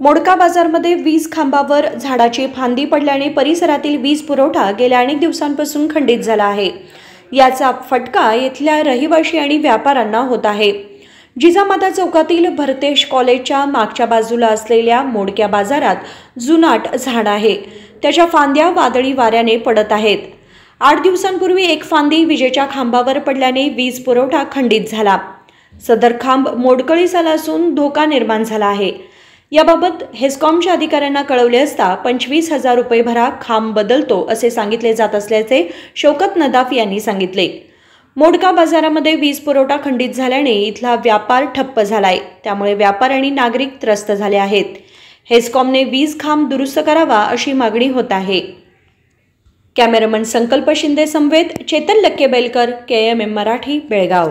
मोडका बाजारमध्ये वीज खांबावर झाडाची फांदी पडल्याने परिसरातील वीज पुरवठा गेल्या अनेक दिवसांपासून खंडित झाला आहे। याचा फटका येथील रहिवासी आणि व्यापाऱ्यांना होत आहे। जिजामाता चौकातील भरतेश कॉलेजच्या मागच्या बाजूला असलेल्या मोडक्या बाजारात जुनाट झाड आहे। त्याच्या फांद्या वादळी वाऱ्याने पडत आहेत। 8 दिवसांपूर्वी एक फांदी विजेच्या खांबावर पडल्याने वीज पुरवठा खंडित झाला। सदर खांब मोडकळीस आला असून धोका निर्माण झाला आहे। याबाबत हेस्कॉमच्या अधिकाऱ्यांना कळवले असता 25,000 रुपये भरा, खांब बदलतो असे सांगितले जात असल्याचे शौकत नदाफ यांनी सांगितले। मोडका बाजारामध्ये वीज पुरवठा खंडित झाल्याने इथला व्यापार ठप्प झालाय, त्यामुळे व्यापारी आणि नागरिक त्रस्त झाले आहेत। हेस्कॉमने वीज खांब दुरुस्त करावा अशी मागणी होत आहे। कॅमेरामन संकल्प शिंदे समवेत चेतन लक्के बेलकर, KMM मराठी, बेळगाव।